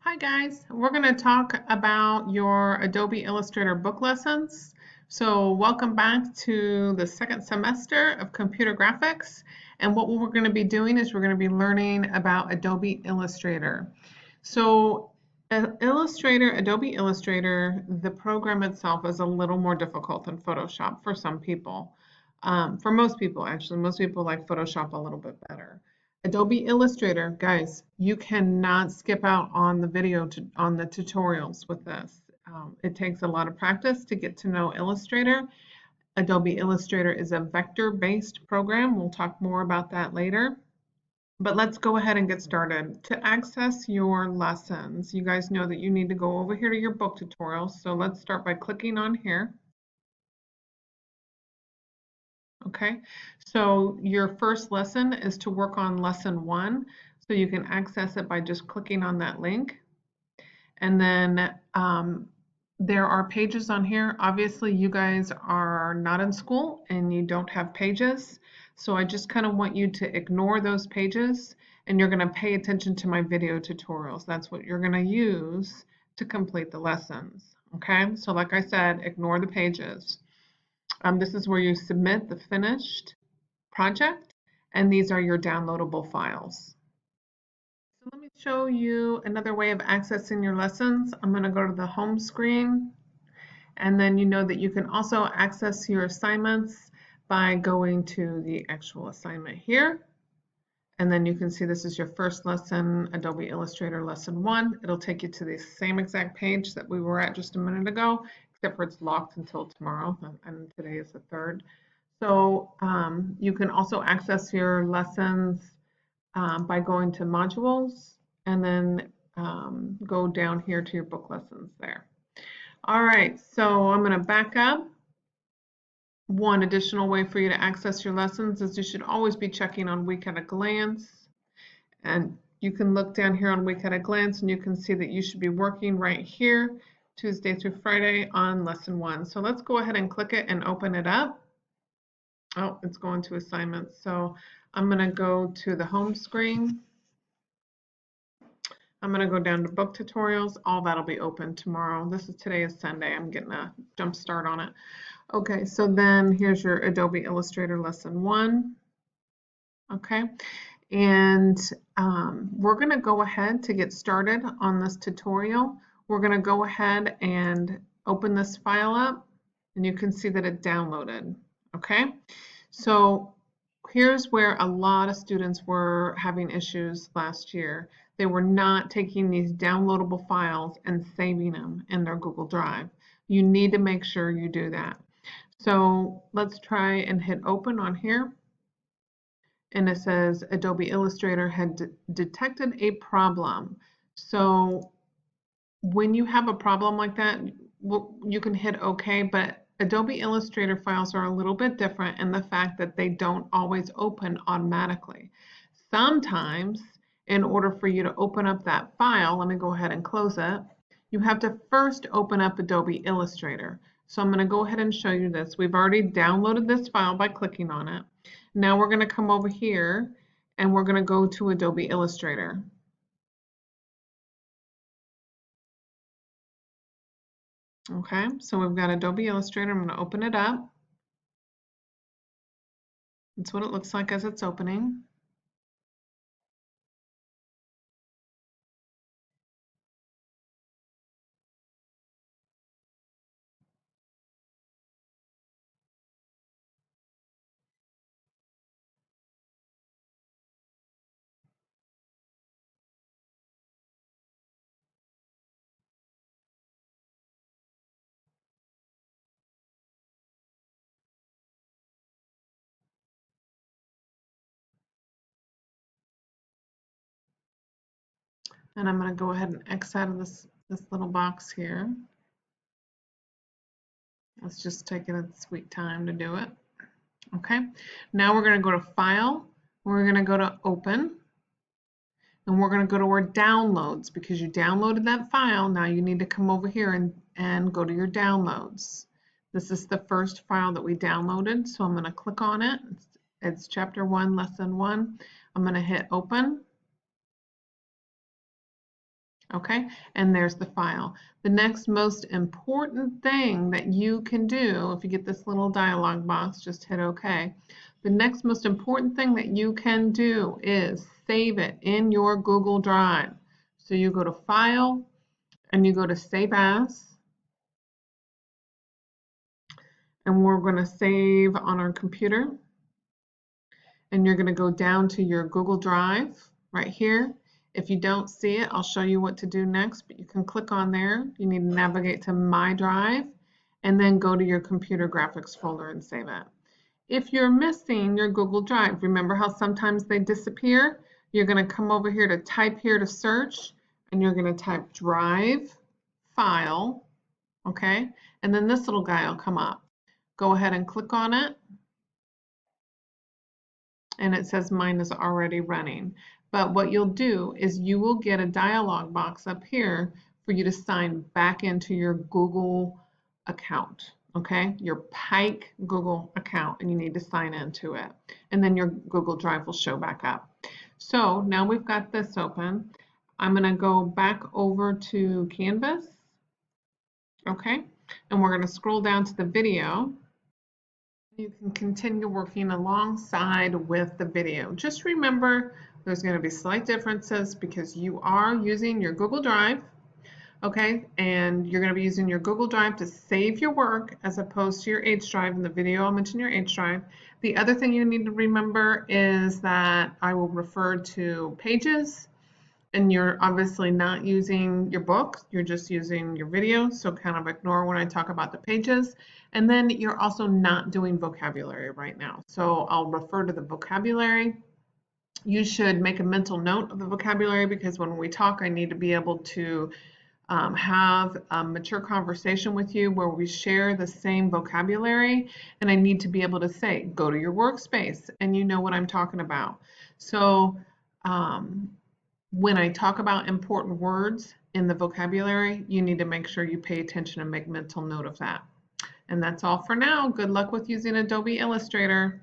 Hi guys, we're going to talk about your Adobe Illustrator book lessons. So welcome back to the second semester of computer graphics. And what we're going to be doing is we're going to be learning about Adobe Illustrator. So Adobe Illustrator, the program itself is a little more difficult than Photoshop for some people. For most people, actually, most people like Photoshop a little bit better. Adobe Illustrator, guys, you cannot skip out on the on the tutorials with this. It takes a lot of practice to get to know Illustrator. Adobe Illustrator is a vector-based program. We'll talk more about that later. But let's go ahead and get started. To access your lessons, you guys know that you need to go over here to your book tutorials. So let's start by clicking on here. Okay, so your first lesson is to work on lesson 1. So you can access it by just clicking on that link. And then there are pages on here. Obviously, you guys are not in school and you don't have pages. So I just kind of want you to ignore those pages and you're going to pay attention to my video tutorials. That's what you're going to use to complete the lessons. Okay, so like I said, ignore the pages. This is where you submit the finished project, and these are your downloadable files. So let me show you another way of accessing your lessons. I'm going to go to the home screen, and then you know that you can also access your assignments by going to the actual assignment here. And then you can see this is your first lesson, Adobe Illustrator Lesson 1. It'll take you to the same exact page that we were at just a minute ago, except for it's locked until tomorrow, and today is the 3rd. So you can also access your lessons by going to modules and then go down here to your book lessons there. All right, so I'm going to back up. One additional way for you to access your lessons is you should always be checking on Week at a Glance. And you can look down here on Week at a Glance and you can see that you should be working right here, Tuesday through Friday on lesson 1. So let's go ahead and click it and open it up. Oh, it's going to assignments. So I'm going to go to the home screen. I'm going to go down to book tutorials. All that'll be open tomorrow. Today is Sunday. I'm getting a jump start on it. Okay, so then here's your Adobe Illustrator lesson 1. Okay, and we're going to go ahead to get started on this tutorial. We're going to go ahead and open this file up, and you can see that it downloaded. Okay, so here's where a lot of students were having issues last year. They were not taking these downloadable files and saving them in their Google Drive. You need to make sure you do that. So let's try and hit open on here. And it says Adobe Illustrator had detected a problem. So when you have a problem like that, you can hit OK, but Adobe Illustrator files are a little bit different in the fact that they don't always open automatically. Sometimes, in order for you to open up that file, let me go ahead and close it, you have to first open up Adobe Illustrator. So I'm going to go ahead and show you this. We've already downloaded this file by clicking on it. Now we're going to come over here and we're going to go to Adobe Illustrator. Okay, so we've got Adobe Illustrator. I'm going to open it up. That's what it looks like as it's opening. And I'm going to go ahead and X out of this little box here. It's just taking its sweet time to do it. Okay, now we're going to go to File. We're going to go to Open. And we're going to go to our downloads because you downloaded that file. Now you need to come over here and go to your downloads. This is the first file that we downloaded, so I'm going to click on it. It's chapter 1, lesson 1. I'm going to hit open. Okay, and there's the file. The next most important thing that you can do, if you get this little dialog box, just hit OK. The next most important thing that you can do is save it in your Google Drive. So you go to File and you go to Save As, and we're going to save on our computer. And you're going to go down to your Google Drive right here. If you don't see it, I'll show you what to do next, but you can click on there. You need to navigate to My Drive and then go to your computer graphics folder and save it. If you're missing your Google Drive, remember how sometimes they disappear? You're going to come over here to type here to search, and you're going to type Drive, File, okay? And then this little guy will come up. Go ahead and click on it, and it says mine is already running. But what you'll do is you will get a dialog box up here for you to sign back into your Google account, okay? Your Pike Google account, and you need to sign into it. And then your Google Drive will show back up. So now we've got this open. I'm going to go back over to Canvas, okay? And we're going to scroll down to the video. You can continue working alongside with the video. Just remember there's going to be slight differences because you are using your Google Drive, okay? And you're going to be using your Google Drive to save your work as opposed to your H drive. In the video, I'll mention your H drive. The other thing you need to remember is that I will refer to pages, and you're obviously not using your book, you're just using your video, so kind of ignore when I talk about the pages. And then you're also not doing vocabulary right now, so I'll refer to the vocabulary. You should make a mental note of the vocabulary because when we talk, I need to be able to have a mature conversation with you where we share the same vocabulary, and I need to be able to say, go to your workspace, and you know what I'm talking about. So when I talk about important words in the vocabulary, you need to make sure you pay attention and make mental note of that. And that's all for now. Good luck with using Adobe Illustrator.